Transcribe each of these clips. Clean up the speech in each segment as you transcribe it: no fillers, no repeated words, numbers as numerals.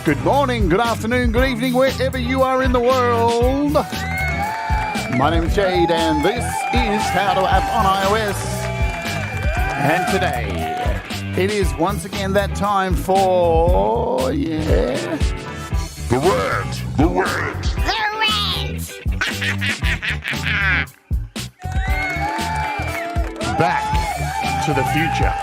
Good morning, good afternoon, good evening, wherever you are in the world. My name is Jade, and this is How to App on iOS. And today, it is once again that time for, the rant. The Rant! Back to the future.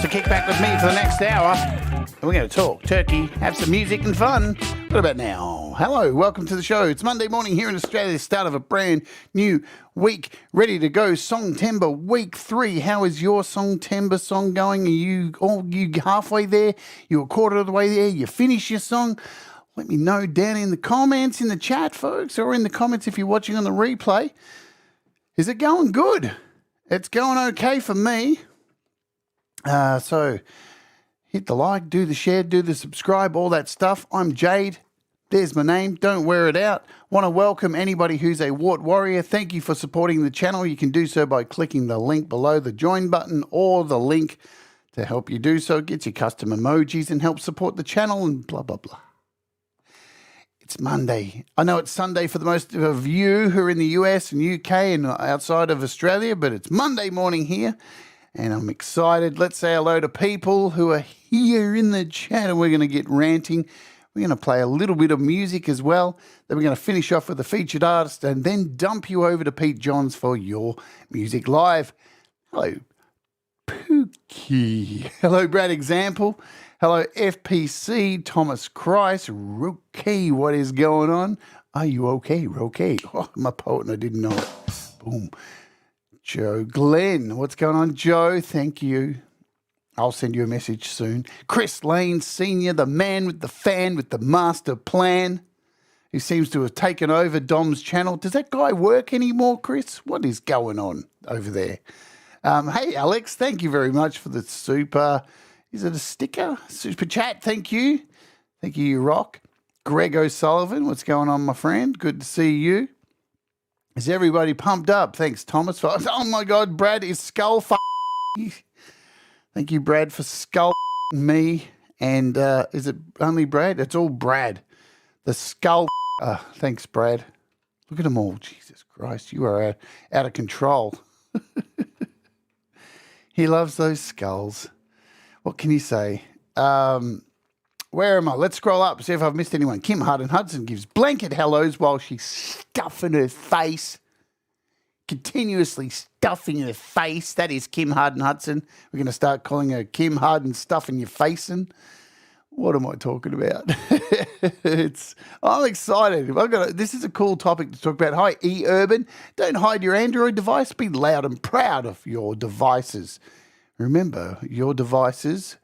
So kick back with me for the next hour. And we're going to talk turkey, have some music and fun. What about now? Hello, welcome to the show. It's Monday morning here in Australia, the start of a brand new week. Ready to go, Songtember week 3. How is your Songtember song going? Are you halfway there? You're a quarter of the way there? You finish your song? Let me know down in the comments, in the chat, folks, or in the comments if you're watching on the replay. Is it going good? It's going okay for me. So hit the like, do the share, do the subscribe, all that stuff. I'm Jade. There's my name. Don't wear it out. Want to welcome anybody who's a Wart Warrior. Thank you for supporting the channel. You can do so by clicking the link below the join button or the link to help you do so. It gets you custom emojis and helps support the channel and blah, blah, blah. It's Monday. I know it's Sunday for the most of you who are in the US and UK and outside of Australia, but it's Monday morning here. And I'm excited. Let's say hello to people who are here in the chat, and we're going to get ranting. We're going to play a little bit of music as well. Then we're going to finish off with a featured artist and then dump you over to Pete Johns for your music live. Hello, Pookie. Hello, Brad Example. Hello, FPC, Thomas Christ, Rookie. What is going on? Are you okay, Rookie? Oh, I'm a poet and I didn't know it. Boom. Joe Glenn. What's going on, Joe? Thank you. I'll send you a message soon. Chris Lane Sr., the man with the fan with the master plan, who seems to have taken over Dom's channel. Does that guy work anymore, Chris? What is going on over there? Hey, Alex, thank you very much for the super... Is it a sticker? Super chat, thank you. Thank you, you rock. Greg O'Sullivan, what's going on, my friend? Good to see you. Is everybody pumped up? Thanks, Thomas. Oh, my God, Brad is skull Thank you, Brad, for skull me. And is it only Brad? It's all Brad. The skull thanks, Brad. Look at them all. Jesus Christ, you are out of control. He loves those skulls. What can you say? Where am I? Let's scroll up, see if I've missed anyone. Kim Hudson gives blanket hellos while she's stuffing her face. Continuously stuffing her face. That is Kim Hudson. We're going to start calling her Kim Hudson stuffing your facing. What am I talking about? I'm excited. This is a cool topic to talk about. Hi, E-Urban. Don't hide your Android device. Be loud and proud of your devices. Remember, your devices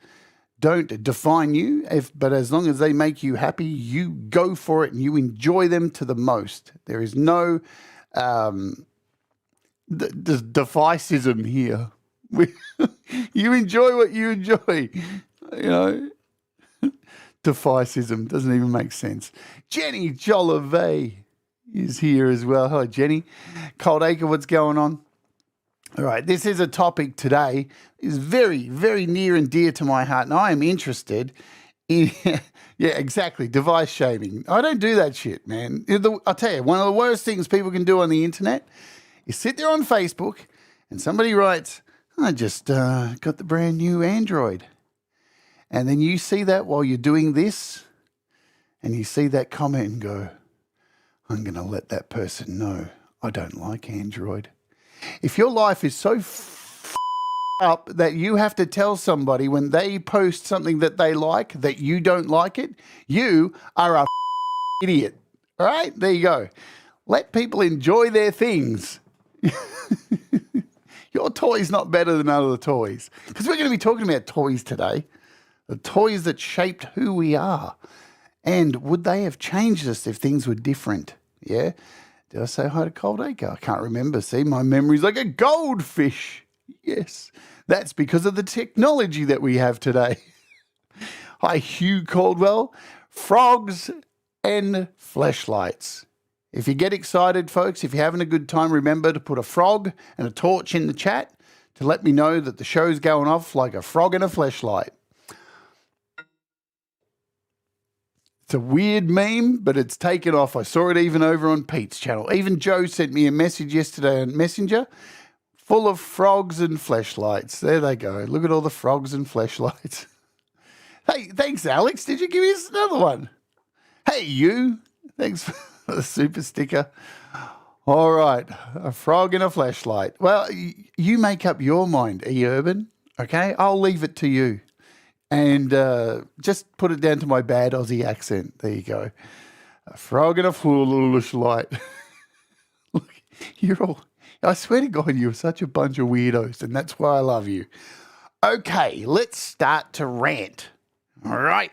don't define you, but as long as they make you happy, you go for it and you enjoy them to the most. There is no deviceism here. You enjoy what you enjoy. You know, deviceism doesn't even make sense. Jenny Jolivet is here as well. Hello, Jenny. Cold Acre, what's going on? All right, this is a topic today. Is very, very near and dear to my heart, and I am interested in, yeah, exactly, device shaming. I don't do that shit, man. I'll tell you, one of the worst things people can do on the internet is sit there on Facebook and somebody writes, I just got the brand new Android. And then you see that while you're doing this, and you see that comment and go, I'm going to let that person know I don't like Android. If your life is so up that you have to tell somebody when they post something that they like that you don't like it, you are a idiot. All right? There you go. Let people enjoy their things. Your toy's not better than other toys. Because we're going to be talking about toys today. The toys that shaped who we are. And would they have changed us if things were different? Yeah? Did I say hi to Cold Acre? I can't remember. See, my memory's like a goldfish. Yes, that's because of the technology that we have today. Hi, Hugh Caldwell. Frogs and fleshlights. If you get excited, folks, if you're having a good time, remember to put a frog and a torch in the chat to let me know that the show's going off like a frog in a fleshlight. It's a weird meme, but it's taken off. I saw it even over on Pete's channel. Even Joe sent me a message yesterday on Messenger full of frogs and fleshlights. There they go. Look at all the frogs and fleshlights. Hey, thanks, Alex. Did you give us another one? Hey, you. Thanks for the super sticker. All right. A frog and a fleshlight. Well, you make up your mind, E-Urban. Okay? I'll leave it to you. And just put it down to my bad Aussie accent. There you go. A frog and a fleshlight. Look, you're all... I swear to God, you're such a bunch of weirdos, and that's why I love you. Okay, let's start to rant. All right?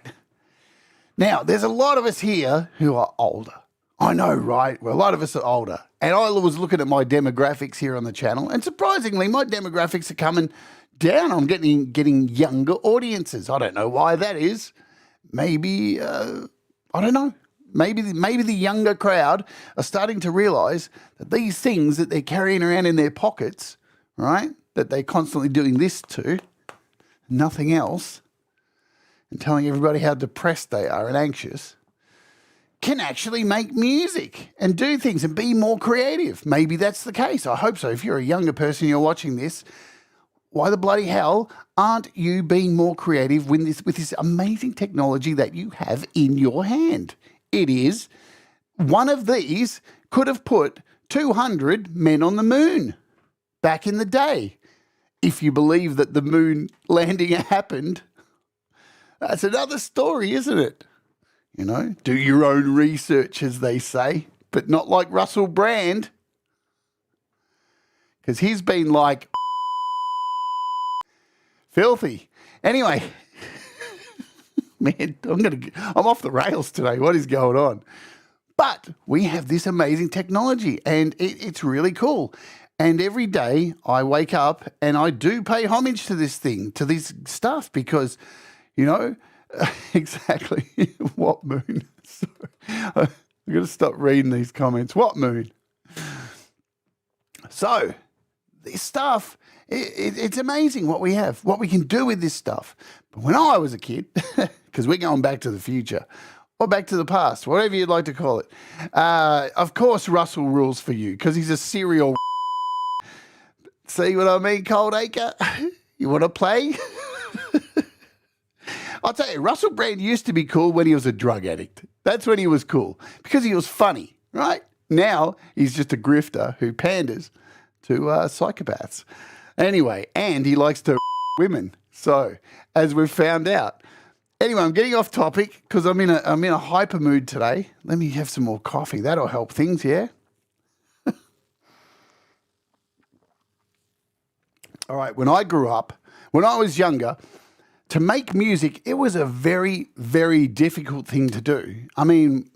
Now, there's a lot of us here who are older. I know, right? Well, a lot of us are older. And I was looking at my demographics here on the channel, and surprisingly, my demographics are coming down. I'm getting younger audiences. I don't know why that is. Maybe, I don't know. Maybe the younger crowd are starting to realise that these things that they're carrying around in their pockets, right, that they're constantly doing this to, nothing else, and telling everybody how depressed they are and anxious, can actually make music and do things and be more creative. Maybe that's the case. I hope so. If you're a younger person, you're watching this, why the bloody hell aren't you being more creative with this amazing technology that you have in your hand? It is, one of these could have put 200 men on the moon back in the day. If you believe that the moon landing happened, that's another story, isn't it? You know, do your own research, as they say, but not like Russell Brand, because he's been like filthy. Anyway, man, I'm off the rails today. What is going on? But we have this amazing technology, and it's really cool. And every day I wake up and I do pay homage to this thing, to this stuff, because, you know, exactly. What moon? Sorry. I've got to stop reading these comments. What moon? So, this stuff, it's amazing what we have, what we can do with this stuff. But when I was a kid, because we're going back to the future, or back to the past, whatever you'd like to call it, of course Russell rules for you, because he's a serial. See what I mean, Cold Acre? You want to play? I'll tell you, Russell Brand used to be cool when he was a drug addict. That's when he was cool, because he was funny, right? Now he's just a grifter who panders to psychopaths. Anyway, and he likes to women. So, as we've found out. Anyway, I'm getting off topic because I'm in a hyper mood today. Let me have some more coffee. That'll help things, yeah? All right, when I grew up, when I was younger, to make music, it was a very, very difficult thing to do. I mean,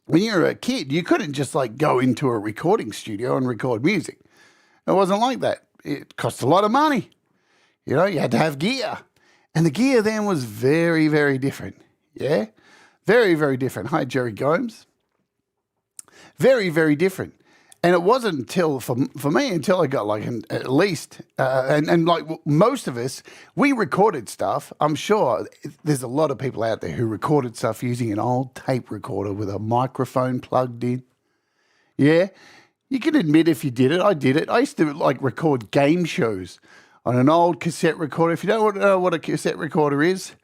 when you were a kid, you couldn't just like go into a recording studio and record music. It wasn't like that. It cost a lot of money. You know, you had to have gear. And the gear then was very, very different. Yeah? Very, very different. Hi, Jerry Gomes. Very, very different. And it wasn't until, for me, until I got like at least, and like most of us, we recorded stuff. I'm sure there's a lot of people out there who recorded stuff using an old tape recorder with a microphone plugged in. Yeah? You can admit if you did it. I did it. I used to like record game shows on an old cassette recorder. If you don't know what a cassette recorder is,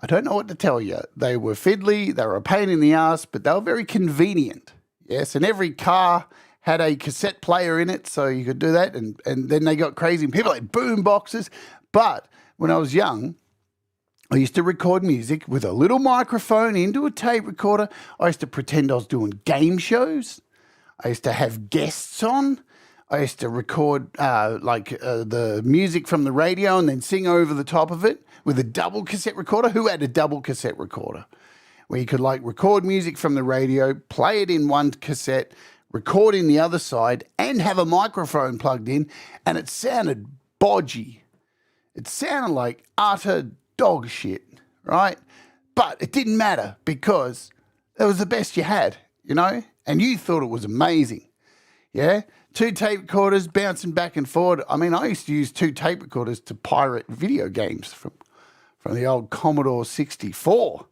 I don't know what to tell you. They were fiddly, they were a pain in the ass, but they were very convenient. Yes, and every car had a cassette player in it, so you could do that. And then they got crazy. People had boom boxes. But when I was young, I used to record music with a little microphone into a tape recorder. I used to pretend I was doing game shows. I used to have guests on. I used to record the music from the radio and then sing over the top of it with a double cassette recorder. Who had a double cassette recorder? Where you could like record music from the radio, play it in one cassette, record in the other side, and have a microphone plugged in, and it sounded bodgy. It sounded like utter dog shit, right? But it didn't matter because it was the best you had. you know, and you thought it was amazing. Yeah, 2 tape recorders bouncing back and forward. I mean, I used to use 2 tape recorders to pirate video games from the old Commodore 64,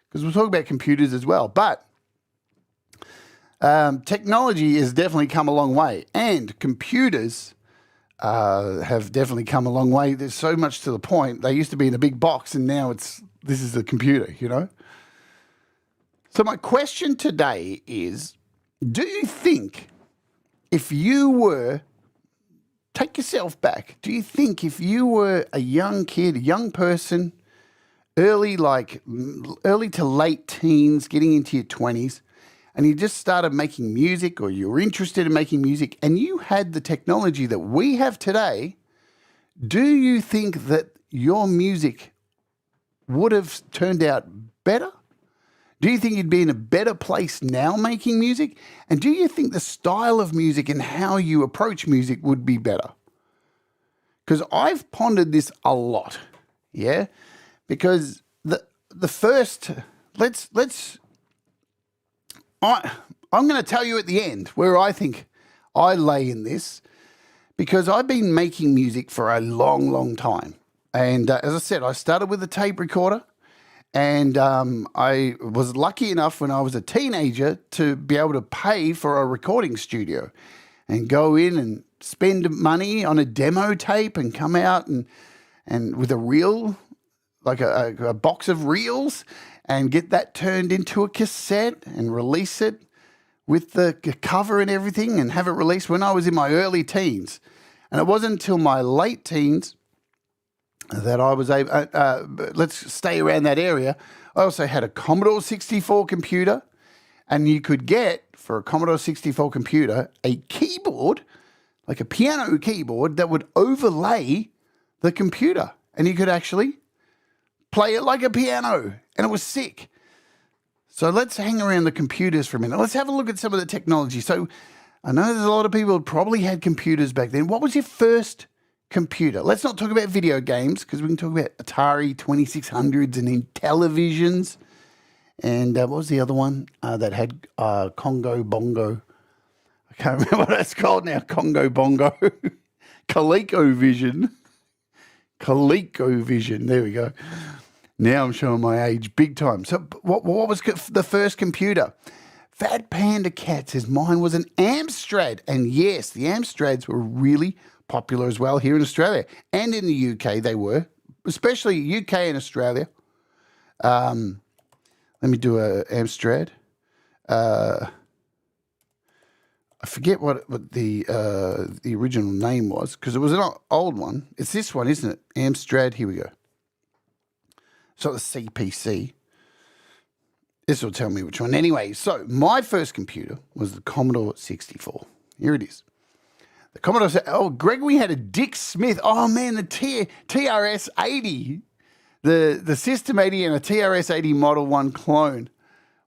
because we're talking about computers as well. But technology has definitely come a long way, and computers have definitely come a long way. There's so much to the point. They used to be in a big box, and now this is a computer, you know. So my question today is, do you think if you were, take yourself back, do you think if you were a young kid, a young person, early to late teens, getting into your 20s, and you just started making music, or you were interested in making music, and you had the technology that we have today, do you think that your music would have turned out better? Do you think you'd be in a better place now making music? And do you think the style of music and how you approach music would be better? Because I've pondered this a lot, yeah? Because the first, I'm going to tell you at the end where I think I lay in this, because I've been making music for a long, long time. And as I said, I started with a tape recorder. And I was lucky enough when I was a teenager to be able to pay for a recording studio and go in and spend money on a demo tape and come out and with a reel, like a box of reels, and get that turned into a cassette and release it with the cover and everything, and have it released when I was in my early teens. And it wasn't until my late teens that I was able, let's stay around that area. I also had a Commodore 64 computer, and you could get, for a Commodore 64 computer, a keyboard, like a piano keyboard, that would overlay the computer, and you could actually play it like a piano, and it was sick. So let's hang around the computers for a minute. Let's have a look at some of the technology. So I know there's a lot of people who probably had computers back then. What was your first computer? Let's not talk about video games, because we can talk about Atari 2600s and Intellivisions. And what was the other one that had Congo Bongo? I can't remember what that's called now. Congo Bongo. ColecoVision. ColecoVision. There we go. Now I'm showing my age big time. So what was the first computer? Fat Panda Cat says mine was an Amstrad. And yes, the Amstrads were really popular as well here in Australia, and in the UK they were, especially UK and Australia. Let me do a Amstrad. I forget what the original name was, because it was an old one. It's this one, isn't it? Amstrad. Here we go. So the CPC. This will tell me which one. Anyway, so my first computer was the Commodore 64. Here it is. The Commodore, Greg, we had a Dick Smith. Oh, man, the TRS-80. The System 80 and a TRS-80 Model 1 clone.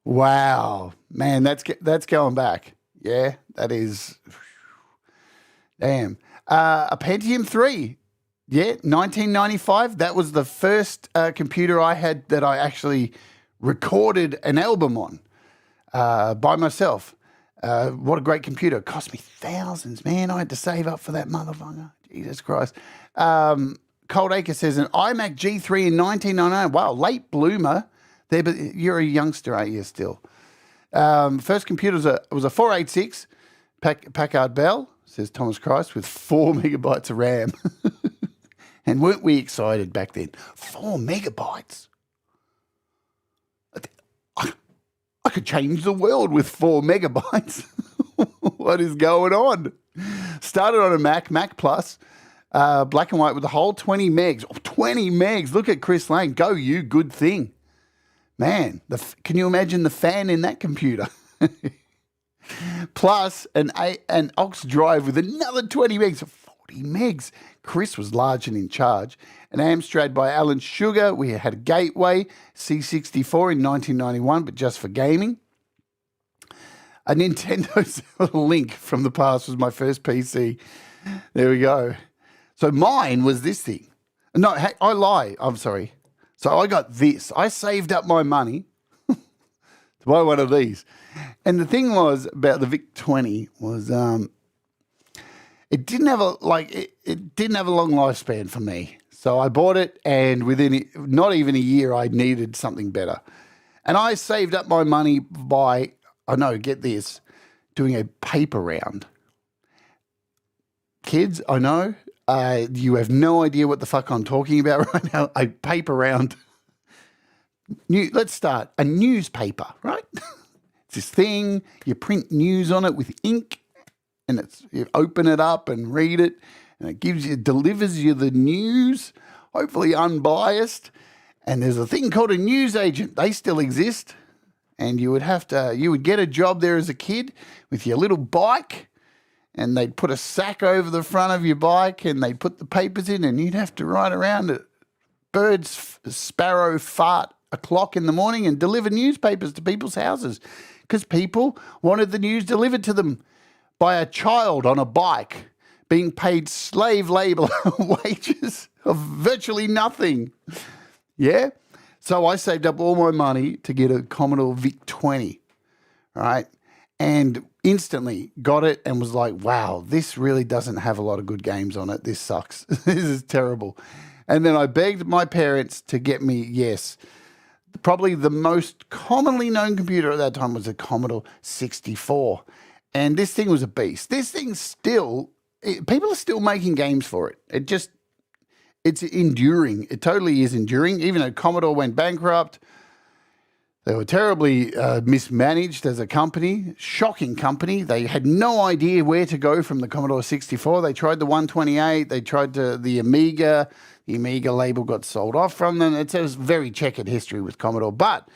Wow. Man, that's going back. Yeah, that is. Damn. A Pentium 3. Yeah, 1995. That was the first computer I had that I actually recorded an album on by myself. What a great computer. It cost me thousands, man. I had to save up for that motherfucker. Jesus Christ. Cold Acre says an iMac G3 in 1999. Wow, late bloomer there, but you're a youngster, aren't you, still? First computer was a 486 Packard Bell, says Thomas Christ, with 4 megabytes of RAM. And weren't we excited back then? 4 megabytes. I could change the world with 4 megabytes. What is going on? Started on a Mac Plus, black and white with the whole 20 megs. Oh, 20 megs. Look at Chris Lane. Go you, good thing. Man, can you imagine the fan in that computer? Plus an aux drive with another 20 megs. 40 megs. Chris was large and in charge. An Amstrad by Alan Sugar. We had a Gateway C64 in 1991, but just for gaming. A Nintendo Link from the past was my first PC. There we go. So mine was this thing. No, hey, I lie. I'm sorry. So I got this. I saved up my money to buy one of these. And the thing was about the Vic 20 was it didn't have it didn't have a long lifespan for me. So I bought it, and within not even a year, I needed something better. And I saved up my money by, get this, doing a paper round. Kids, I know, you have no idea what the fuck I'm talking about right now. A paper round. Let's start. A newspaper, right? It's this thing, you print news on it with ink, and you open it up and read it, and it delivers you the news, hopefully unbiased. And there's a thing called a news agent. They still exist. And you would get a job there as a kid with your little bike, and they'd put a sack over the front of your bike, and they'd put the papers in, and you'd have to ride around at sparrow fart o'clock in the morning and deliver newspapers to people's houses, because people wanted the news delivered to them by a child on a bike being paid slave labor wages of virtually nothing. Yeah? So I saved up all my money to get a Commodore VIC 20, right? And instantly got it and was like, wow, this really doesn't have a lot of good games on it. This sucks. This is terrible. And then I begged my parents to get me, yes, probably the most commonly known computer at that time was a Commodore 64. And this thing was a beast. This thing people are still making games for it. It's enduring. It totally is enduring. Even though Commodore went bankrupt, they were terribly mismanaged as a company. Shocking company. They had no idea where to go from the Commodore 64. They tried the 128. They tried the Amiga. The Amiga label got sold off from them. It's a very checkered history with Commodore. But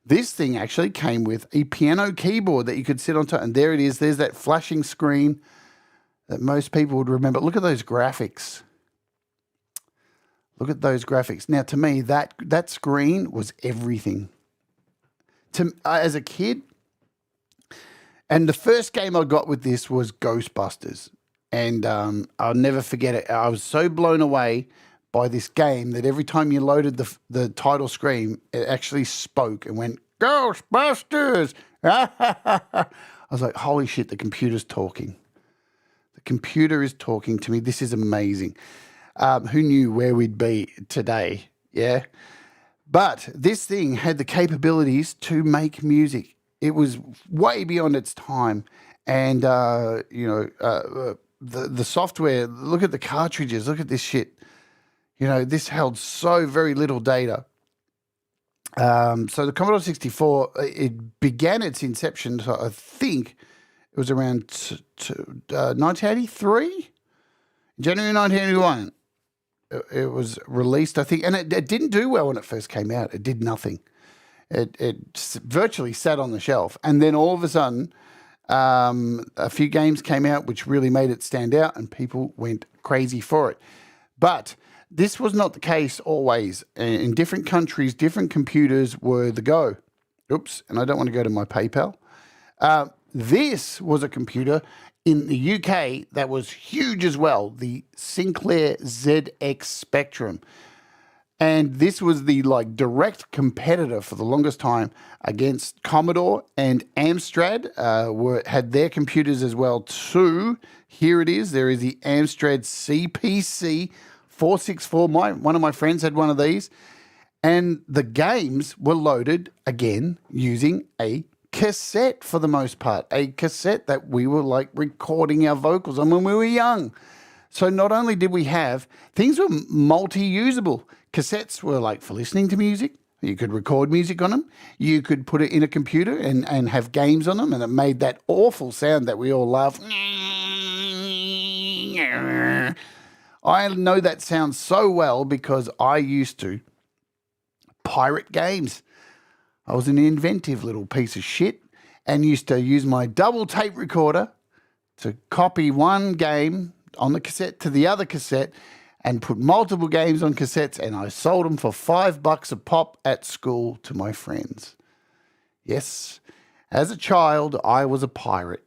this thing actually came with a piano keyboard that you could sit on top. And there it is. There's that flashing screen that most people would remember. Look at those graphics. Look at those graphics. Now, to me, that screen was everything. As a kid, and the first game I got with this was Ghostbusters. And I'll never forget it. I was so blown away by this game that every time you loaded the title screen, it actually spoke and went, Ghostbusters! I was like, holy shit, the computer's talking. The computer is talking to me. This is amazing. Who knew where we'd be today? Yeah. But this thing had the capabilities to make music. It was way beyond its time. And, the software, look at the cartridges, look at this shit. This held so very little data. So the Commodore 64, it began its inception, so I think it was around 1983? January 1981. It was released, I think, and it didn't do well when it first came out. It did nothing. It virtually sat on the shelf. And then all of a sudden, a few games came out which really made it stand out, and people went crazy for it. But this was not the case always. In different countries, different computers were the go. Oops, and I don't want to go to my PayPal. This was a computer in the UK that was huge as well, the Sinclair ZX Spectrum. And this was the direct competitor for the longest time against Commodore, and Amstrad had their computers as well too. Here it is. There is the Amstrad CPC 464. One of my friends had one of these. And the games were loaded, again, using a cassette for the most part. A cassette that we were recording our vocals on when we were young. So not only did we have, things were multi-usable. Cassettes were for listening to music. You could record music on them. You could put it in a computer and have games on them, and it made that awful sound that we all love. I know that sounds so well because I used to pirate games. I was an inventive little piece of shit and used to use my double tape recorder to copy one game on the cassette to the other cassette and put multiple games on cassettes, and I sold them for $5 a pop at school to my friends. Yes, as a child, I was a pirate.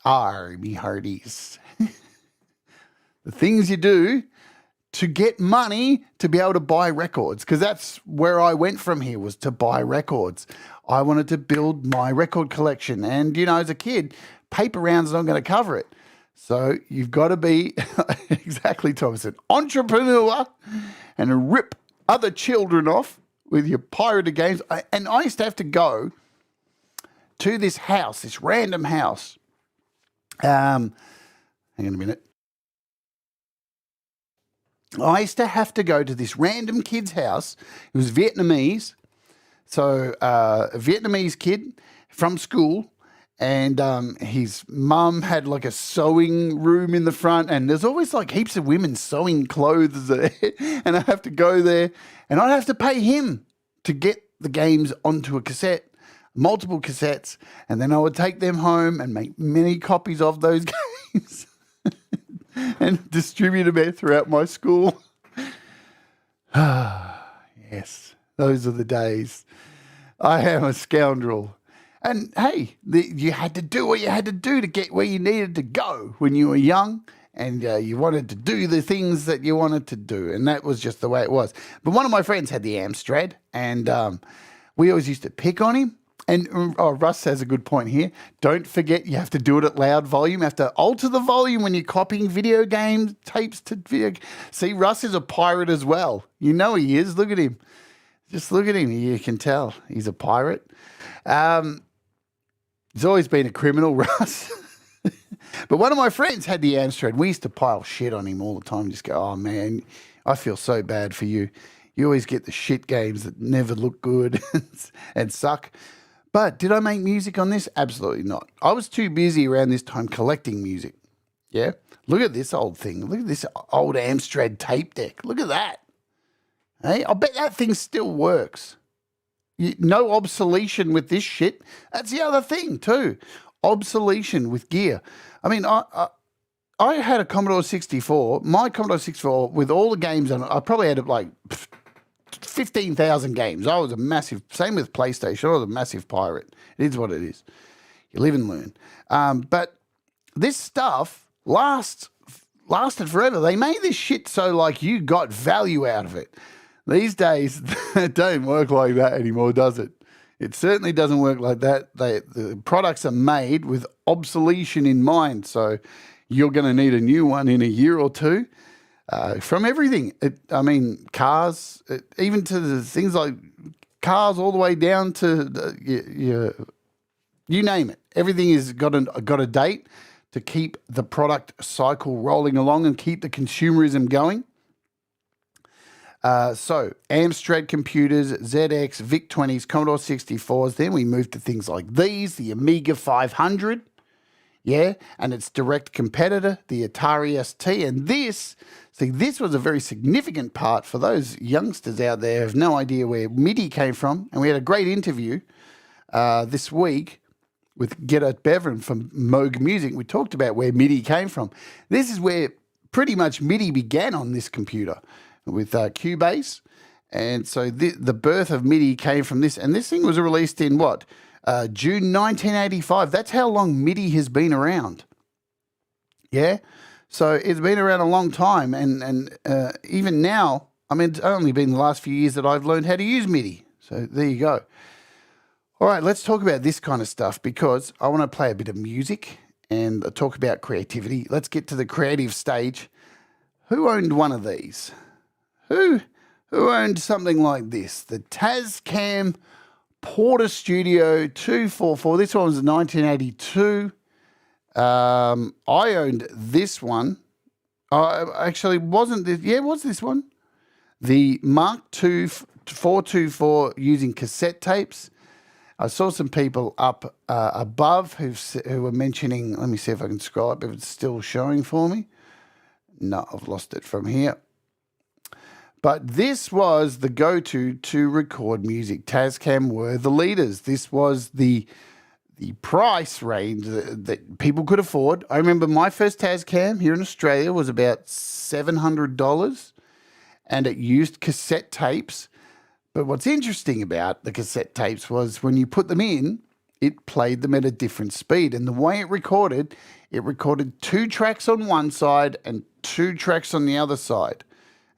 Me hearties. The things you do to get money to be able to buy records, because that's where I went from here, was to buy records. I wanted to build my record collection. And, as a kid, paper round's not going to cover it. So you've got to be, exactly, Thomas, an entrepreneur and rip other children off with your pirated games. And I used to have to go to this house, this random house. Hang on a minute. I used to have to go to this random kid's house. It was Vietnamese. So a Vietnamese kid from school, and his mum had like a sewing room in the front, and there's always like heaps of women sewing clothes there. And I have to go there, and I'd have to pay him to get the games onto a cassette, multiple cassettes, and then I would take them home and make many copies of those games. And distribute them throughout my school. Yes, those are the days. I am a scoundrel. And hey, you had to do what you had to do to get where you needed to go when you were young, and you wanted to do the things that you wanted to do, and that was just the way it was. But one of my friends had the Amstrad, and we always used to pick on him. And Russ has a good point here. Don't forget, you have to do it at loud volume. You have to alter the volume when you're copying video game tapes to video. See, Russ is a pirate as well. You know he is. Look at him. Just look at him. You can tell he's a pirate. He's always been a criminal, Russ. But one of my friends had the Amstrad. We used to pile shit on him all the time. Just go, oh, man, I feel so bad for you. You always get the shit games that never look good and suck. But did I make music on this? Absolutely not. I was too busy around this time collecting music. Yeah? Look at this old thing. Look at this old Amstrad tape deck. Look at that. Hey, I bet that thing still works. No obsolescence with this shit. That's the other thing too. Obsolescence with gear. I mean, I had a Commodore 64. My Commodore 64, with all the games on it, I probably had like 15,000 games. I was a massive, same with PlayStation, I was a massive pirate. It is what it is. You live and learn. But this stuff lasted forever. They made this shit so like you got value out of it. These days, it don't work like that anymore, does it? It certainly doesn't work like that. The products are made with obsolescence in mind. So you're going to need a new one in a year or two. From everything. Cars, even to the things like cars all the way down to you name it. Everything has got a date to keep the product cycle rolling along and keep the consumerism going. So Amstrad computers, ZX, VIC-20s, Commodore 64s. Then we moved to things like these, the Amiga 500. Yeah, and its direct competitor, the Atari ST. And this was a very significant part for those youngsters out there who have no idea where MIDI came from. And we had a great interview this week with Gerard Beveren from Moog Music. We talked about where MIDI came from. This is where pretty much MIDI began on this computer with Cubase. And so the birth of MIDI came from this. And this thing was released in what? June 1985. That's how long MIDI has been around. Yeah? So it's been around a long time. And even now, I mean, it's only been the last few years that I've learned how to use MIDI. So there you go. All right, let's talk about this kind of stuff because I want to play a bit of music and talk about creativity. Let's get to the creative stage. Who owned one of these? Who owned something like this? The Tascam Porter Studio 244. This one was 1982. I owned this one. Actually, wasn't this? Yeah, it was this one. The Mark II 424 using cassette tapes. I saw some people up above who were mentioning. Let me see if I can scroll up if it's still showing for me. No, I've lost it from here. But this was the go-to to record music. Tascam were the leaders. This was the price range that people could afford. I remember my first Tascam here in Australia was about $700, and it used cassette tapes. But what's interesting about the cassette tapes was when you put them in, it played them at a different speed. And the way it recorded 2 tracks on one side and 2 tracks on the other side.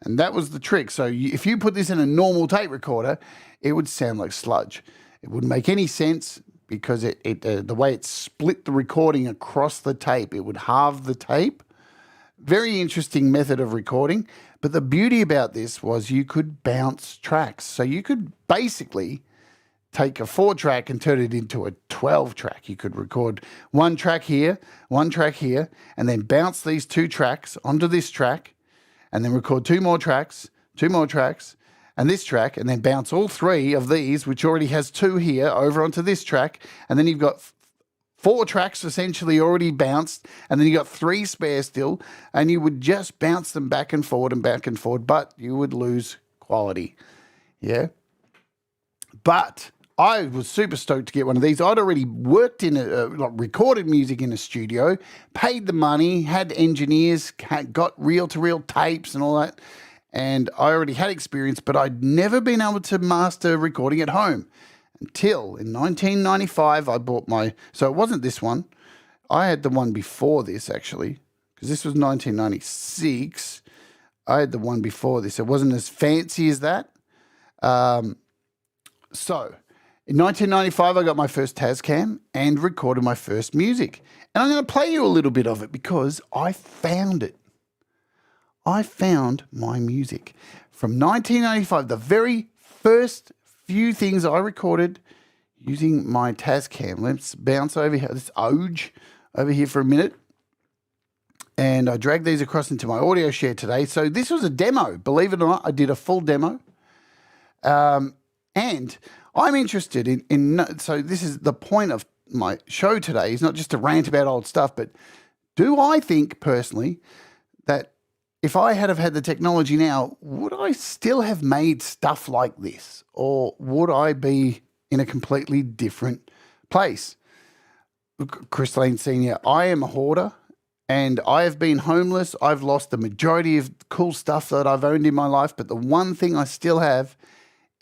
And that was the trick. So if you put this in a normal tape recorder, it would sound like sludge. It wouldn't make any sense because the way it split the recording across the tape, it would halve the tape. Very interesting method of recording. But the beauty about this was you could bounce tracks. So you could basically take a 4-track and turn it into a 12-track. You could record one track here, and then bounce these 2 tracks onto this track, and then record 2 more tracks, and this track, and then bounce all 3 of these, which already has 2 here, over onto this track, and then you've got 4 tracks essentially already bounced, and then you got 3 spare still, and you would just bounce them back and forward, but you would lose quality. Yeah? But I was super stoked to get one of these. I'd already worked in recorded music in a studio, paid the money, had engineers, got reel-to-reel tapes and all that, and I already had experience, but I'd never been able to master recording at home until in 1995 I bought so it wasn't this one. I had the one before this, actually, because this was 1996. I had the one before this. It wasn't as fancy as that. So in 1995, I got my first Tascam and recorded my first music. And I'm going to play you a little bit of it because I found it. I found my music. From 1995, the very first few things I recorded using my Tascam. Let's bounce over here, this Oge over here for a minute. And I dragged these across into my audio share today. So this was a demo. Believe it or not, I did a full demo. And I'm interested so this is the point of my show today, is not just to rant about old stuff, but do I think personally that if I had have had the technology now, would I still have made stuff like this? Or would I be in a completely different place? Chris Lane Sr., I am a hoarder and I have been homeless. I've lost the majority of cool stuff that I've owned in my life, but the one thing I still have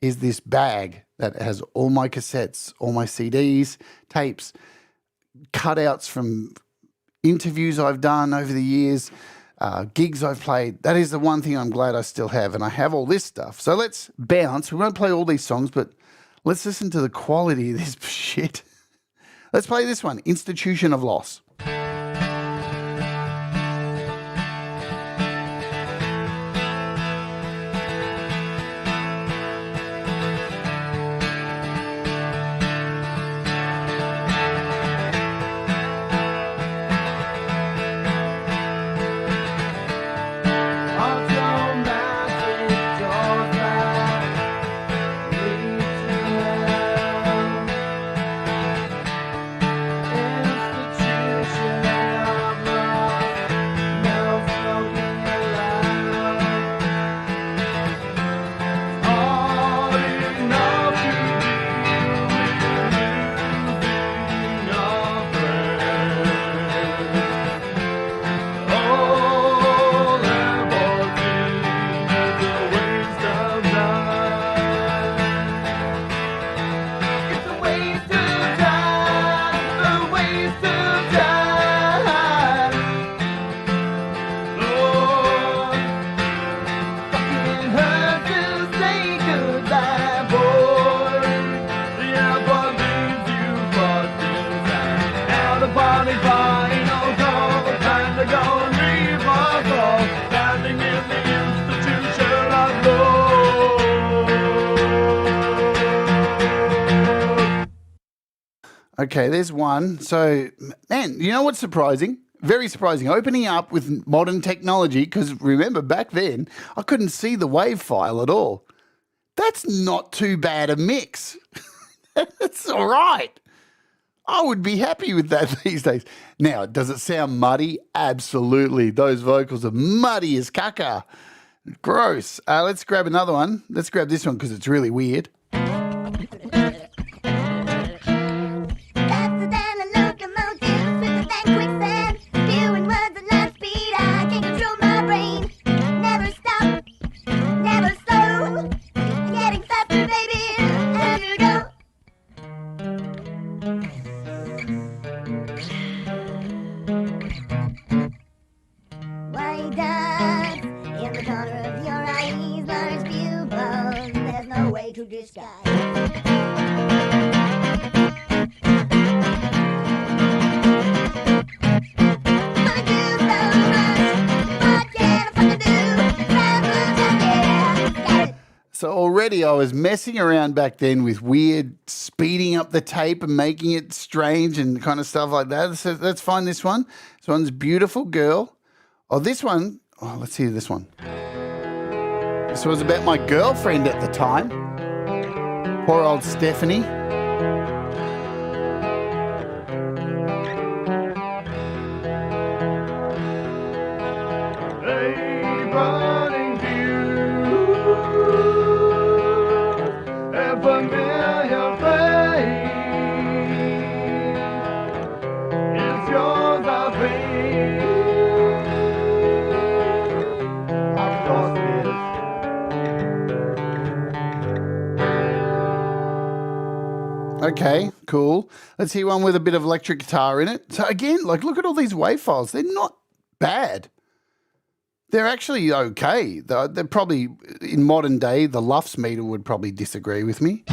is this bag that has all my cassettes, all my CDs, tapes, cutouts from interviews I've done over the years, gigs I've played. That is the one thing I'm glad I still have, and I have all this stuff. So let's bounce. We won't play all these songs, but let's listen to the quality of this shit. Let's play this one, Institution of Loss. Okay, there's one. So, man, you know what's surprising? Very surprising. Opening up with modern technology, because remember, back then, I couldn't see the WAV file at all. That's not too bad a mix. That's all right. I would be happy with that these days. Now, does it sound muddy? Absolutely. Those vocals are muddy as caca. Gross. Let's grab another one. Let's grab this one because it's really weird. In the corner of your eye. already I was messing around back then with weird speeding up the tape and making it strange and kind of stuff like that. So let's find this one. This one's Beautiful Girl. Oh, this one. Oh, let's hear this one. This was about my girlfriend at the time. Poor old Stephanie. Okay, cool. Let's hear one with a bit of electric guitar in it. So again, like, look at all these WAV files. They're not bad. They're actually okay. They're probably, in modern day, the Lufs meter would probably disagree with me.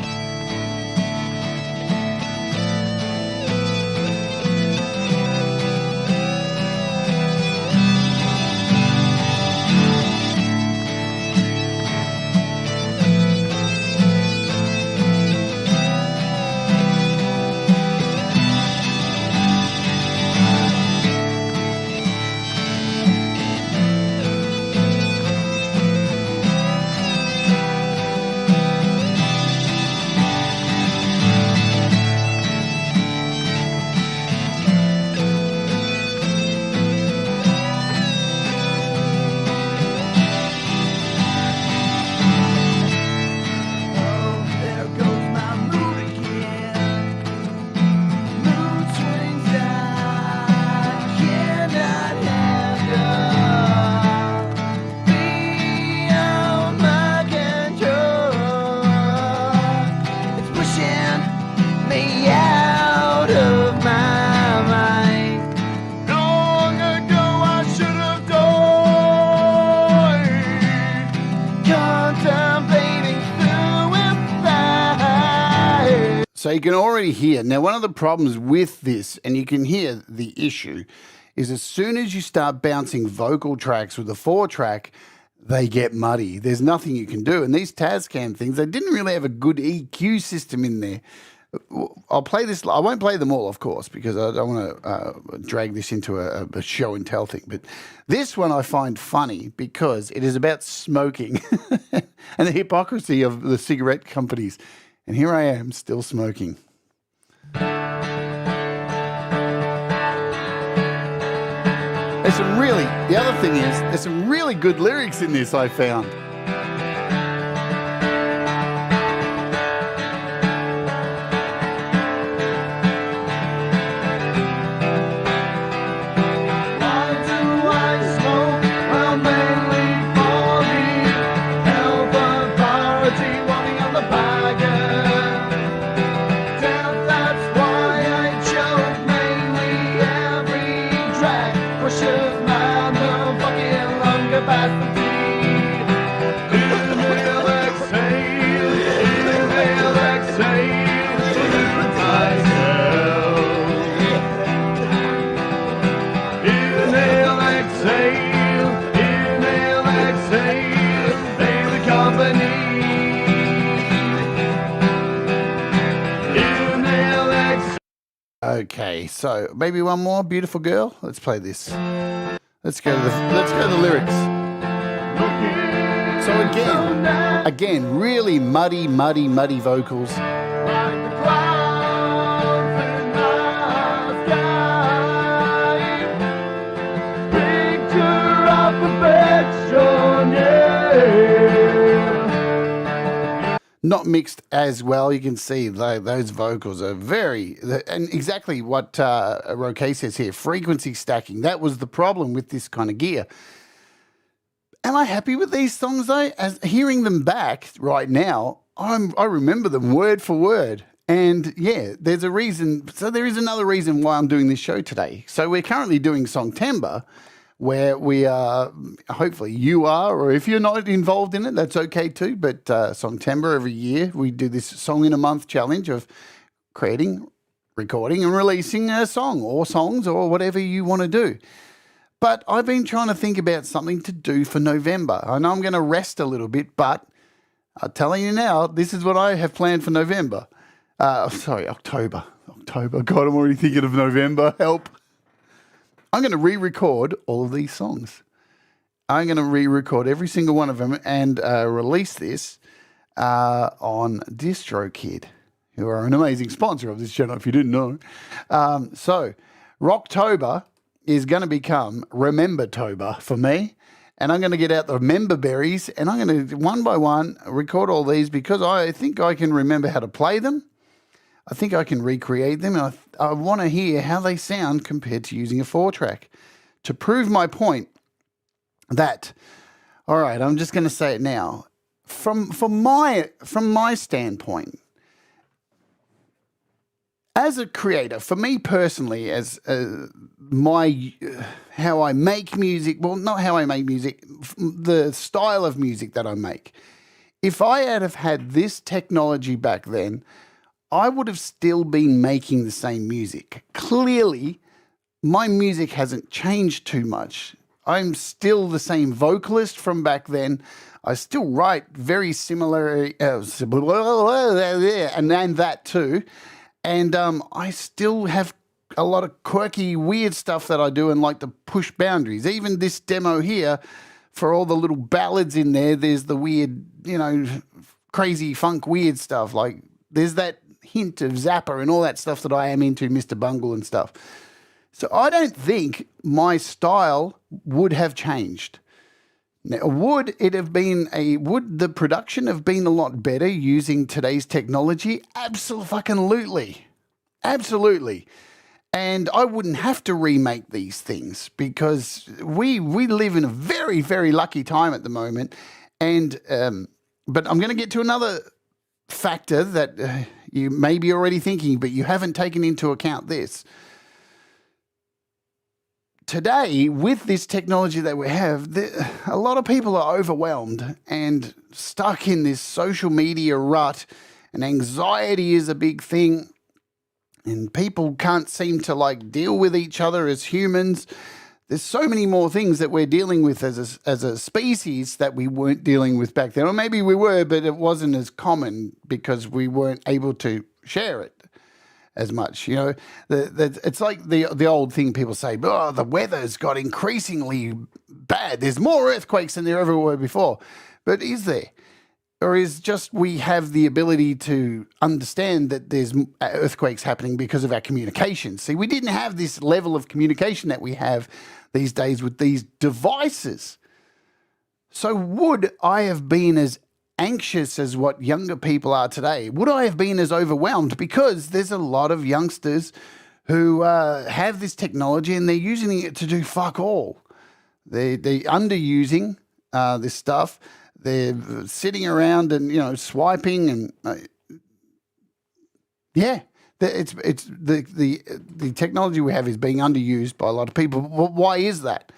So you can already hear. Now, one of the problems with this, and you can hear the issue, is as soon as you start bouncing vocal tracks with a 4-track, they get muddy. There's nothing you can do. And these Tascam things, they didn't really have a good EQ system in there. I'll play this. I won't play them all, of course, because I don't want to drag this into a show and tell thing. But this one I find funny because it is about smoking and the hypocrisy of the cigarette companies. And here I am, still smoking. There's some really, the other thing is, there's some really good lyrics in this, I found. Okay, so maybe one more, Beautiful Girl. Let's play this. Let's go to the lyrics. So again, really muddy vocals. Not mixed as well. You can see those vocals are very, and exactly what Roque says here, frequency stacking. That was the problem with this kind of gear. Am I happy with these songs though? As hearing them back right now, I remember them word for word. And yeah, there's a reason. So there is another reason why I'm doing this show today. So we're currently doing Songtember, where we are, hopefully you are, or if you're not involved in it, that's okay too. But Songtember, every year, we do this Song in a Month challenge of creating, recording and releasing a song or songs or whatever you want to do. But I've been trying to think about something to do for November. I know I'm going to rest a little bit, but I'm telling you now, this is what I have planned for November. Sorry, October. October. God, I'm already thinking of November. Help. I'm going to re-record all of these songs. I'm going to re-record every single one of them and release this on DistroKid, who are an amazing sponsor of this channel, if you didn't know. So, Rocktober is going to become Remembertober for me. And I'm going to get out the member berries and I'm going to, one by one, record all these because I think I can remember how to play them. I think I can recreate them. And I want to hear how they sound compared to using a 4-track to prove my point that, all right, I'm just going to say it now. From my standpoint, as a creator, for me personally, as how I make music, well, not how I make music, the style of music that I make. If I have had this technology back then, I would have still been making the same music. Clearly, my music hasn't changed too much. I'm still the same vocalist from back then. I still write very similar, and that too. And I still have a lot of quirky, weird stuff that I do and like to push boundaries. Even this demo here, for all the little ballads in there, there's the weird, crazy funk weird stuff. Like there's that hint of Zappa and all that stuff that I am into, Mr. Bungle and stuff. So I don't think my style would have changed. Now, would the production have been a lot better using today's technology? Absolutely. Absolutely. And I wouldn't have to remake these things because we live in a very, very lucky time at the moment. And but I'm going to get to another factor that you may be already thinking, but you haven't taken into account this. Today, with this technology that we have, a lot of people are overwhelmed and stuck in this social media rut, and anxiety is a big thing, and people can't seem to deal with each other as humans. There's so many more things that we're dealing with as a species that we weren't dealing with back then. Or maybe we were, but it wasn't as common because we weren't able to share it as much. It's like the old thing people say, oh, the weather's got increasingly bad. There's more earthquakes than there ever were before. But is there? Or is just we have the ability to understand that there's earthquakes happening because of our communication? See, we didn't have this level of communication that we have these days with these devices. So would I have been as anxious as what younger people are today? Would I have been as overwhelmed? Because there's a lot of youngsters who have this technology and they're using it to do fuck all. They're underusing this stuff. They're sitting around and swiping and it's the technology we have is being underused by a lot of people. Why is that?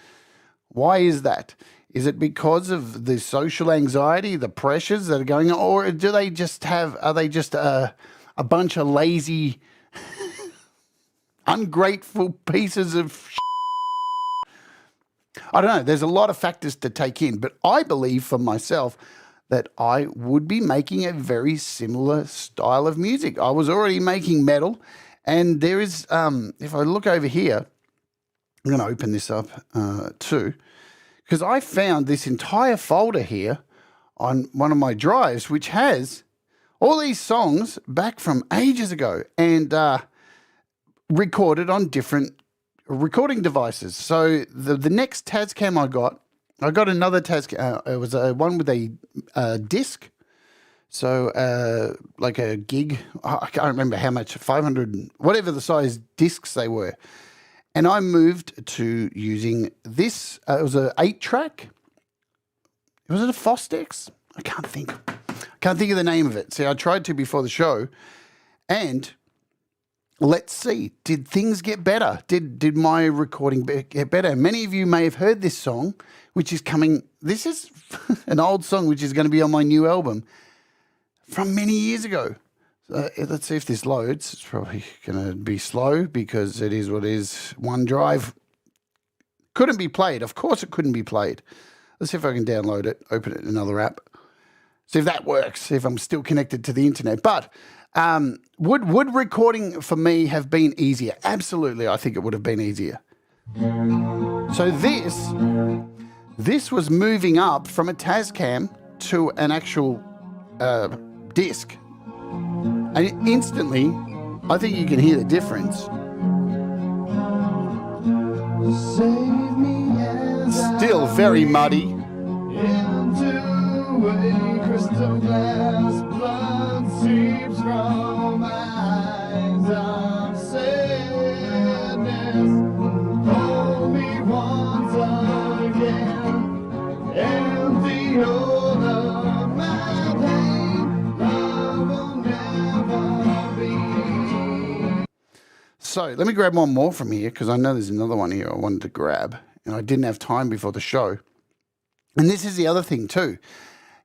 Why is that? Is it because of the social anxiety, the pressures that are going on, or are they just a bunch of lazy, ungrateful pieces of shit? I don't know. There's a lot of factors to take in, but I believe for myself that I would be making a very similar style of music. I was already making metal, and there is, if I look over here, I'm going to open this up too, because I found this entire folder here on one of my drives, which has all these songs back from ages ago and recorded on different recording devices. So the next Tascam I got another Tascam. It was one with a disc. So like a gig. I can't remember how much, 500, whatever the size discs they were. And I moved to using this. It was an 8-track. Was it a Fostex? I can't think of the name of it. See, I tried to before the show, and let's see, did things get better? Did my recording get better? Many of you may have heard this song, which is coming. This is an old song, which is going to be on my new album from many years ago. So let's see if this loads. It's probably going to be slow because it is what it is. OneDrive couldn't be played. Of course it couldn't be played. Let's see if I can download it, open it in another app. See if that works, if I'm still connected to the internet. But would recording for me have been easier? Absolutely, I think it would have been easier. So this was moving up from a Tascam to an actual disc. And instantly, I think you can hear the difference. Still very muddy. Into a crystal glass, blood seeps from eyes of sadness. Hold me once again, empty all of my pain. Love will never be. So let me grab one more from here, because I know there's another one here I wanted to grab, and I didn't have time before the show. And this is the other thing too.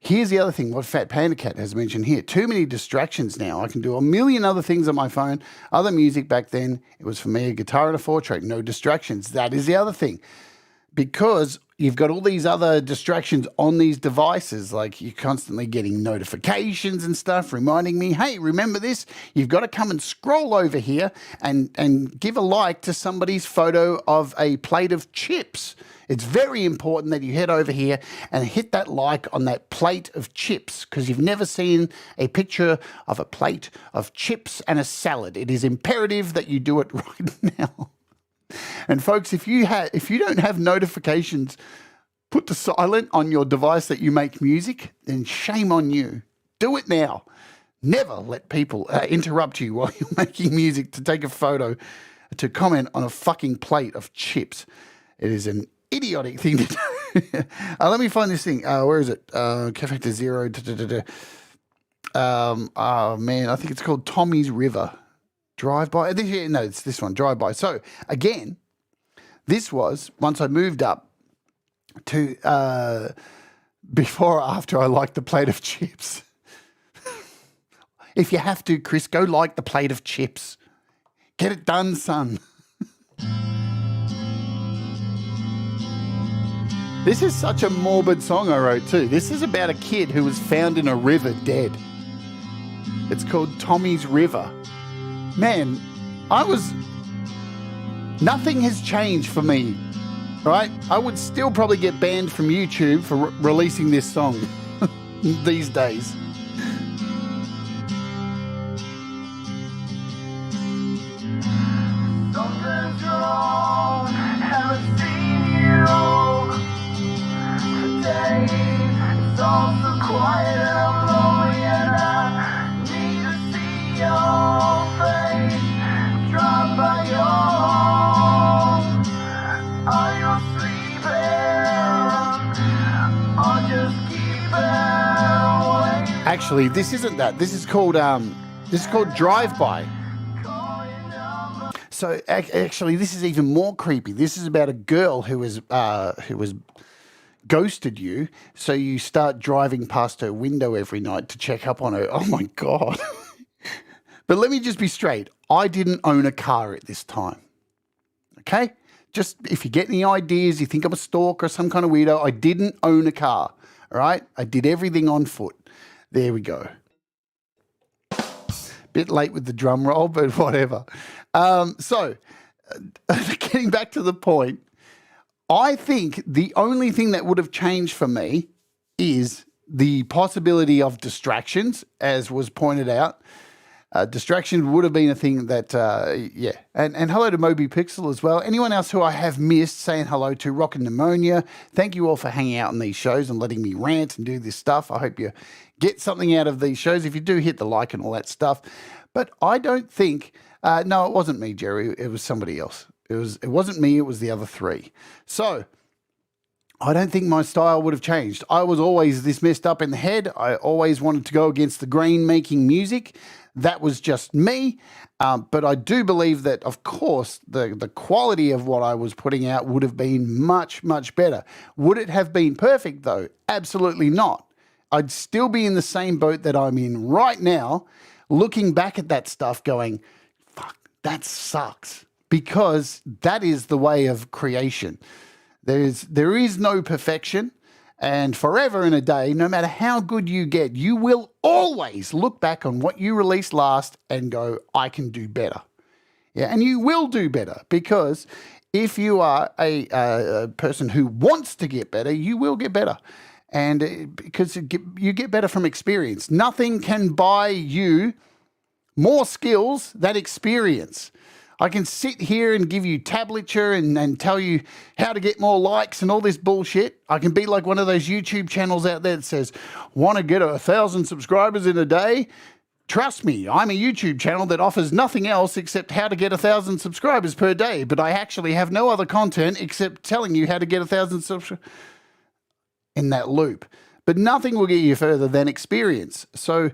Here's the other thing, what Fat Panda Cat has mentioned here. Too many distractions now. I can do a million other things on my phone. Other music back then, it was for me a guitar and a 4-track. No distractions. That is the other thing. Because you've got all these other distractions on these devices, like you're constantly getting notifications and stuff reminding me, hey, remember this? You've got to come and scroll over here and give a like to somebody's photo of a plate of chips. It's very important that you head over here and hit that like on that plate of chips, because you've never seen a picture of a plate of chips and a salad. It is imperative that you do it right now. And folks, if you don't have notifications put to silent on your device that you make music, then shame on you. Do it now. Never let people interrupt you while you're making music to take a photo, to comment on a fucking plate of chips. It is an idiotic thing to do. Let me find this thing. Where is it? Cafe to Zero. Oh man, I think it's called Tommy's River. Drive-by. No, it's this one, Drive-by. So again, this was once I moved up to before or after I liked the plate of chips. If you have to, Chris, go like the plate of chips. Get it done, son. This is such a morbid song I wrote too. This is about a kid who was found in a river dead. It's called Tommy's River. Man, nothing has changed for me, right? I would still probably get banned from YouTube for releasing this song these days. Something's wrong, haven't seen you today. It's all so quiet and I'm lonely and I need to see your face. Drive by your home. Are you sleeping? Or just keep away? Actually, this isn't that. This is called Drive-By. So actually, this is even more creepy. This is about a girl who was ghosted you, so you start driving past her window every night to check up on her. Oh my God. But let me just be straight. I didn't own a car at this time. Okay? Just if you get any ideas, you think I'm a stalker or some kind of weirdo, I didn't own a car. All right? I did everything on foot. There we go. Bit late with the drum roll, but whatever. So, getting back to the point, I think the only thing that would have changed for me is the possibility of distractions, as was pointed out. Distraction would have been a thing that, yeah. And hello to Moby Pixel as well. Anyone else who I have missed, saying hello to Rockin' Pneumonia. Thank you all for hanging out on these shows and letting me rant and do this stuff. I hope you get something out of these shows. If you do, hit the like and all that stuff. But I don't think, no, it wasn't me, Jerry. It was somebody else. It wasn't me. It was the other three. So I don't think my style would have changed. I was always this messed up in the head. I always wanted to go against the grain making music. That was just me. But I do believe that, of course, the quality of what I was putting out would have been much, much better. Would it have been perfect, though? Absolutely not. I'd still be in the same boat that I'm in right now, looking back at that stuff going, fuck, that sucks. Because that is the way of creation. There is no perfection. And forever in a day, no matter how good you get, you will always look back on what you released last and go, I can do better. Yeah, and you will do better, because if you are a person who wants to get better, you will get better. And because you get better from experience. Nothing can buy you more skills than experience. I can sit here and give you tablature and tell you how to get more likes and all this bullshit. I can be like one of those YouTube channels out there that says, want to get 1,000 subscribers in a day? Trust me, I'm a YouTube channel that offers nothing else except how to get 1,000 subscribers per day, but I actually have no other content except telling you how to get 1,000 subscribers in that loop. But nothing will get you further than experience. So,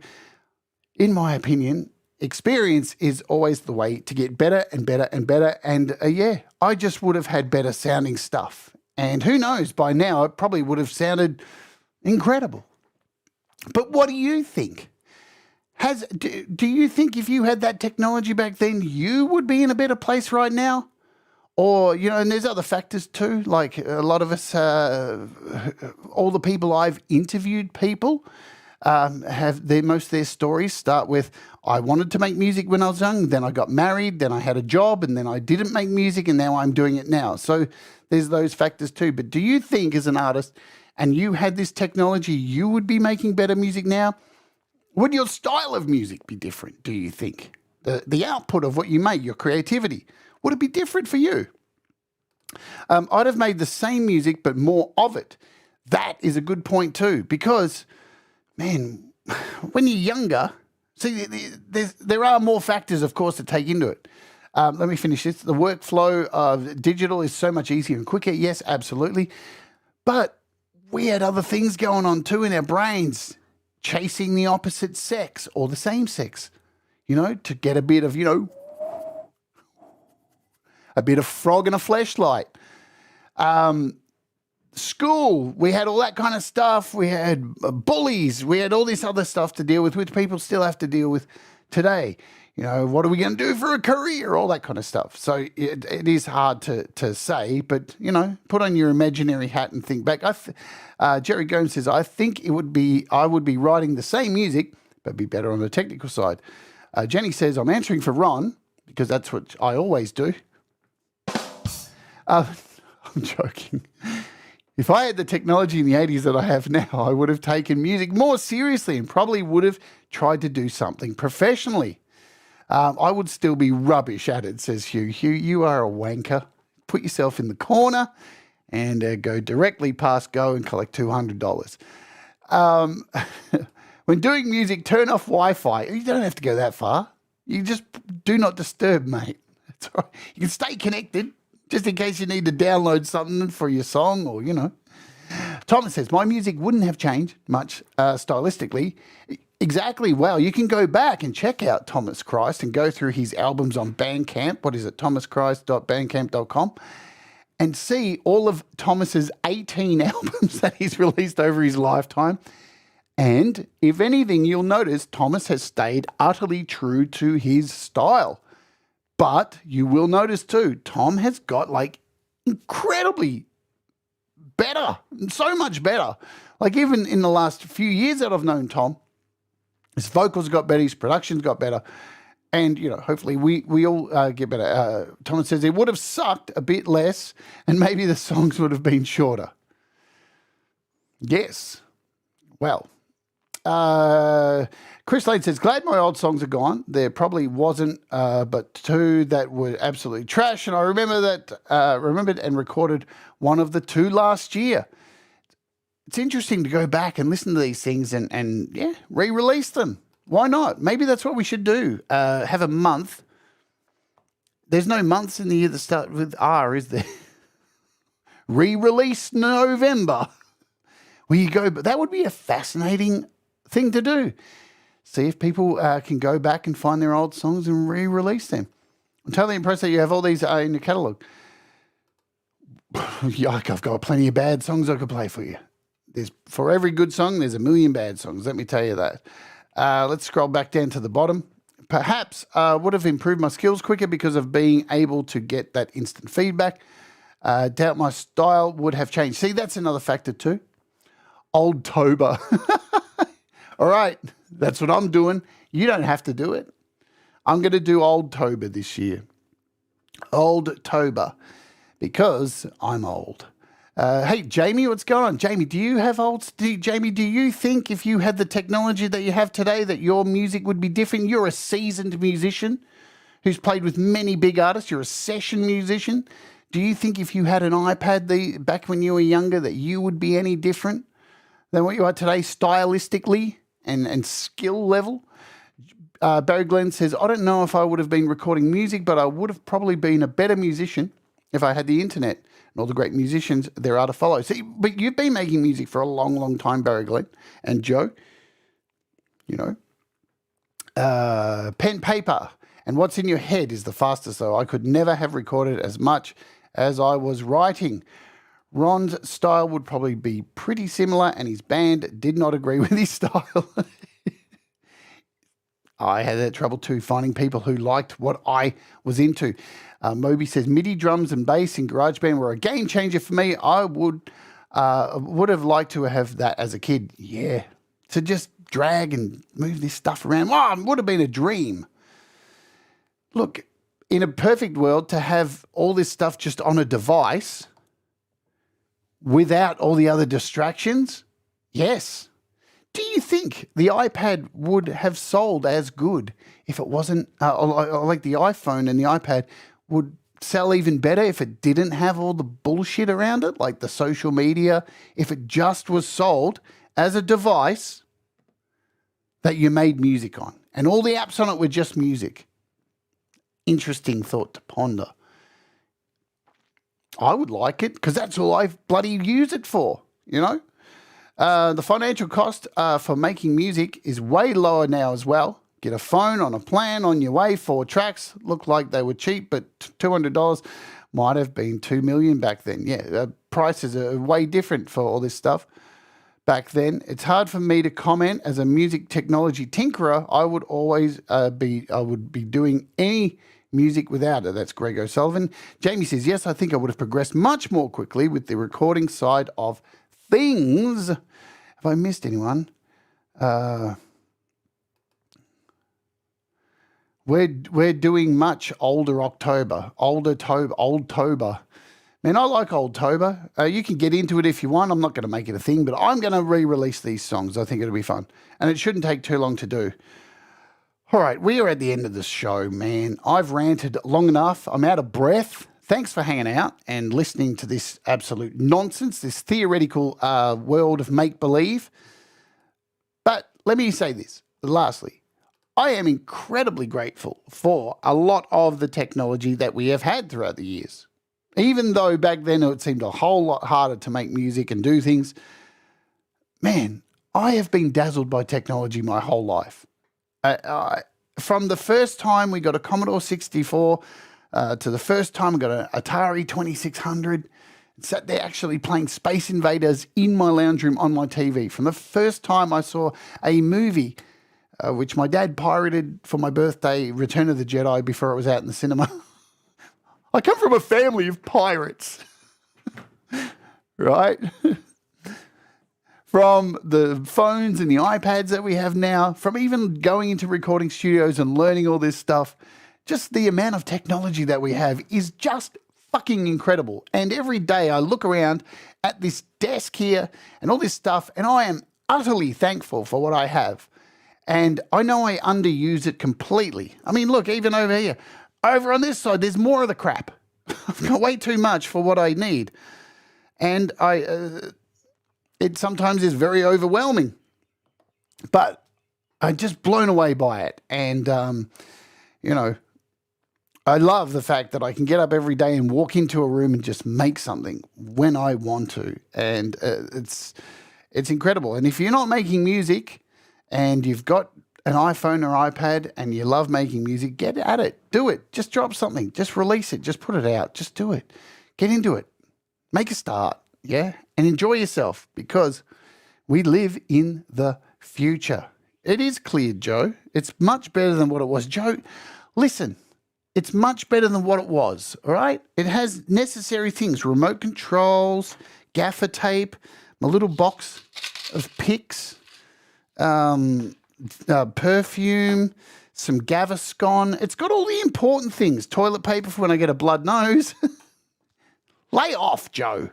in my opinion, experience is always the way to get better and better and better. And yeah, I just would have had better sounding stuff. And who knows, by now it probably would have sounded incredible. But what do you think? Do you think if you had that technology back then, you would be in a better place right now? Or, you know, and there's other factors too, like a lot of us, all the people I've interviewed most of their stories start with, I wanted to make music when I was young, then I got married, then I had a job, and then I didn't make music, and now I'm doing it now. So there's those factors too. But do you think as an artist, and you had this technology, you would be making better music now? Would your style of music be different, do you think? The output of what you make, your creativity, would it be different for you? I'd have made the same music, but more of it. That is a good point too, because, man, when you're younger, see, there are more factors, of course, to take into it. Let me finish this. The workflow of digital is so much easier and quicker. Yes, absolutely. But we had other things going on too in our brains, chasing the opposite sex or the same sex, you know, to get a bit of, you know, a bit of frog and a fleshlight. School, we had all that kind of stuff. We had bullies. We had all this other stuff to deal with, which people still have to deal with today. You know, what are we going to do for a career? All that kind of stuff. So it is hard to say, but, you know, put on your imaginary hat and think back. Jerry Gomes says, I think I would be writing the same music, but be better on the technical side. Jenny says, I'm answering for Ron, because that's what I always do. I'm joking. If I had the technology in the 80s that I have now, I would have taken music more seriously and probably would have tried to do something professionally. I would still be rubbish at it, says Hugh. Hugh, you are a wanker. Put yourself in the corner and go directly past go and collect $200. When doing music, turn off Wi-Fi. You don't have to go that far. You just do not disturb, mate. That's all right. You can stay connected, just in case you need to download something for your song or, you know. Thomas says, my music wouldn't have changed much stylistically. Exactly. Well, you can go back and check out Thomas Christ and go through his albums on Bandcamp. What is it? thomaschrist.bandcamp.com, and see all of Thomas's 18 albums that he's released over his lifetime. And if anything, you'll notice Thomas has stayed utterly true to his style. But you will notice too, Tom has got like incredibly better, so much better. Like even in the last few years that I've known Tom, his vocals got better, his productions got better. And, you know, hopefully we all get better. Thomas says it would have sucked a bit less and maybe the songs would have been shorter. Yes. Well, Chris Lane says, glad my old songs are gone. There probably wasn't but two that were absolutely trash. And I remembered and recorded one of the two last year. It's interesting to go back and listen to these things and yeah, re-release them. Why not? Maybe that's what we should do. Have a month. There's no months in the year that start with R, is there? Re-release November. Where you go, but that would be a fascinating thing to do. See if people can go back and find their old songs and re-release them. I'm totally impressed that you have all these in your catalogue. Yuck, I've got plenty of bad songs I could play for you. For every good song, there's a million bad songs, let me tell you that. Let's scroll back down to the bottom. Perhaps would have improved my skills quicker because of being able to get that instant feedback. Doubt my style would have changed. See, that's another factor too. Old Tober. All right, that's what I'm doing. You don't have to do it. I'm going to do Old Tober this year. Old Tober, because I'm old. Hey, Jamie, what's going on? Jamie, do you have Jamie, do you think if you had the technology that you have today that your music would be different? You're a seasoned musician who's played with many big artists. You're a session musician. Do you think if you had an iPad back when you were younger that you would be any different than what you are today stylistically and skill level? Barry Glenn says, I don't know if I would have been recording music, but I would have probably been a better musician if I had the internet and all the great musicians there are to follow. See, but you've been making music for a long, long time, Barry Glenn and Joe. You know, pen, paper, and what's in your head is the fastest, though. I could never have recorded as much as I was writing. Ron's style would probably be pretty similar, and his band did not agree with his style. I had that trouble too, finding people who liked what I was into. Moby says, MIDI drums and bass in GarageBand were a game changer for me. I would have liked to have that as a kid. Yeah, to just drag and move this stuff around. Oh, it would have been a dream. Look, in a perfect world, to have all this stuff just on a device without all the other distractions, yes. Do you think the iPad would have sold as good if it wasn't, like the iPhone and the iPad would sell even better if it didn't have all the bullshit around it, like the social media, if it just was sold as a device that you made music on and all the apps on it were just music? Interesting thought to ponder. I would like it because that's all I bloody use it for, you know? The financial cost for making music is way lower now as well. Get a phone on a plan on your way. 4 tracks. Looked like they were cheap, but $200 might have been $2 million back then. Yeah, prices are way different for all this stuff back then. It's hard for me to comment as a music technology tinkerer. I would always be doing any music without it. That's Greg O'Sullivan. Jamie says, yes, I think I would have progressed much more quickly with the recording side of things. Have I missed anyone? We're doing much older October, old Tober. Man, I like Old Tober. You can get into it if you want. I'm not going to make it a thing, but I'm going to re-release these songs. I think it'll be fun. And it shouldn't take too long to do. All right, we are at the end of the show, man. I've ranted long enough. I'm out of breath. Thanks for hanging out and listening to this absolute nonsense, this theoretical world of make-believe. But let me say this, lastly. I am incredibly grateful for a lot of the technology that we have had throughout the years. Even though back then it seemed a whole lot harder to make music and do things, man, I have been dazzled by technology my whole life. From the first time we got a Commodore 64 to the first time I got an Atari 2600, sat there actually playing Space Invaders in my lounge room on my TV. From the first time I saw a movie, which my dad pirated for my birthday, Return of the Jedi, before it was out in the cinema. I come from a family of pirates, right? From the phones and the iPads that we have now, from even going into recording studios and learning all this stuff, just the amount of technology that we have is just fucking incredible. And every day I look around at this desk here and all this stuff, and I am utterly thankful for what I have. And I know I underuse it completely. I mean, look, even over here, over on this side, there's more of the crap. I've got way too much for what I need. And it sometimes is very overwhelming. But I'm just blown away by it. And, you know, I love the fact that I can get up every day and walk into a room and just make something when I want to. And it's incredible. And if you're not making music and you've got an iPhone or iPad and you love making music, get at it. Do it. Just drop something. Just release it. Just put it out. Just do it. Get into it. Make a start. Yeah? And enjoy yourself because we live in the future. It is clear, Joe. It's much better than what it was. Joe, listen. It's much better than what it was, all right? It has necessary things, remote controls, gaffer tape, my little box of picks, perfume, some Gaviscon. It's got all the important things. Toilet paper for when I get a blood nose. Lay off, Joe.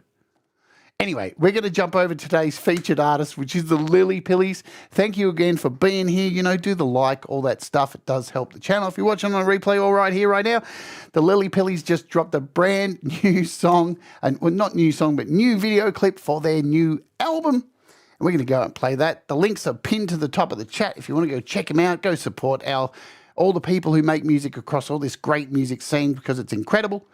Anyway, we're going to jump over today's featured artist, which is the Lily Pillies. Thank you again for being here. You know, do the like, all that stuff. It does help the channel. If you're watching on a replay all right here, right now, the Lily Pillies just dropped a brand new song, and well, not new song, but new video clip for their new album. And we're going to go and play that. The links are pinned to the top of the chat. If you want to go check them out, go support all the people who make music across all this great music scene, because it's incredible.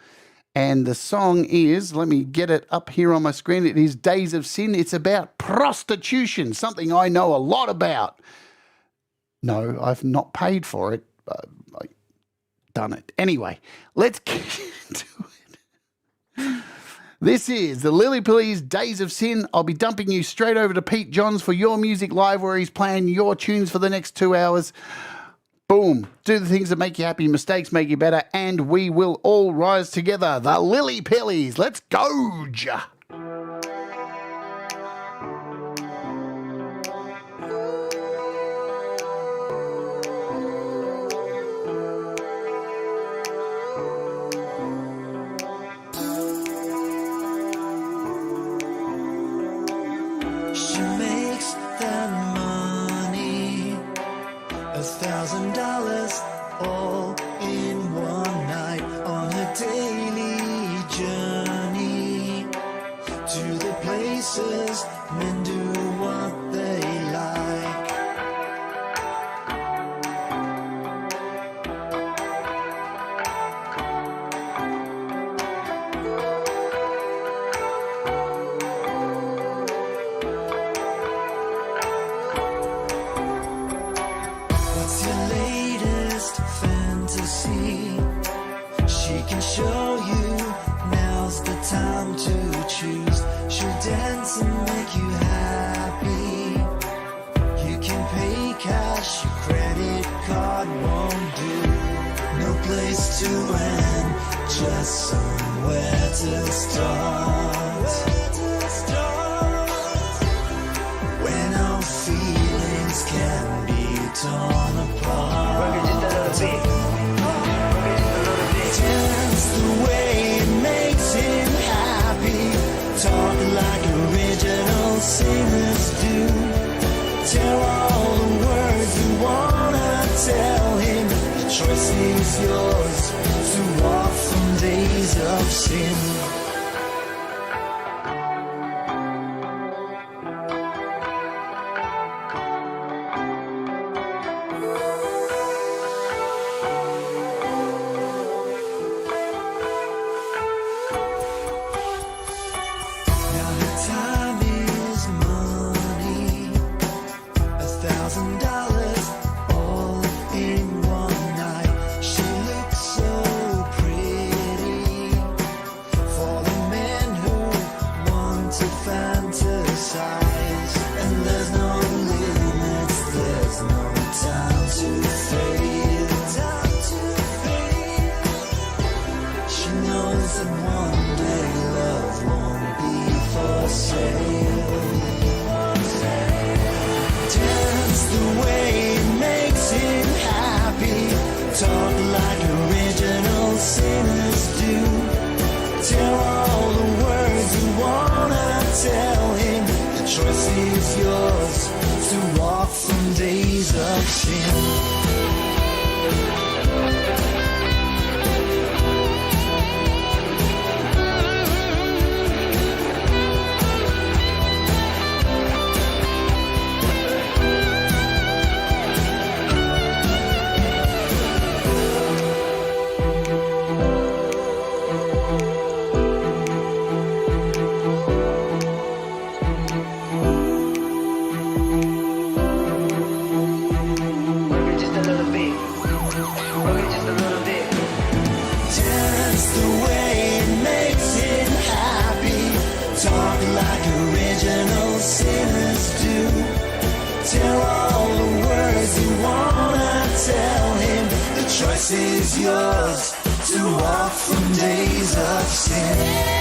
And the song is, let me get it up here on my screen. It is Days of Sin. It's about prostitution, something I know a lot about. No, I've not paid for it, but I've done it. Anyway, let's get into it. This is the Lily Pillies, Days of Sin. I'll be dumping you straight over to Pete Johns for Your Music Live, where he's playing your tunes for the next 2 hours. Boom. Do the things that make you happy. Mistakes make you better. And we will all rise together. The Lily Pillies. Let's go. She makes that money, $1,000 all in one night, on a daily journey to the places men do what they like. What's your latest fantasy? She can show you, now's the time to choose. She'll dance and make you happy. You can pay cash, your credit card won't do. No place to end, just somewhere to start. When our feelings can be torn apart. Dance the way it makes him happy. Talk like original singers do. Tell all the words you wanna tell him. The choice is yours to walk from days of sin. Now her time is money, $1,000 all in one night. She looks so pretty for the men who want to fantasize. And there's no limits, there's no time to fade. She knows that one day love won't be for sale. Dance the way it makes him happy. Talk like original sinners do. Tell all the words you wanna tell him. The choice is yours to walk from days of sin. Dance the way it makes him happy. Talk like original sinners do. Tell all the words you wanna tell him. The choice is yours to walk from days of sin.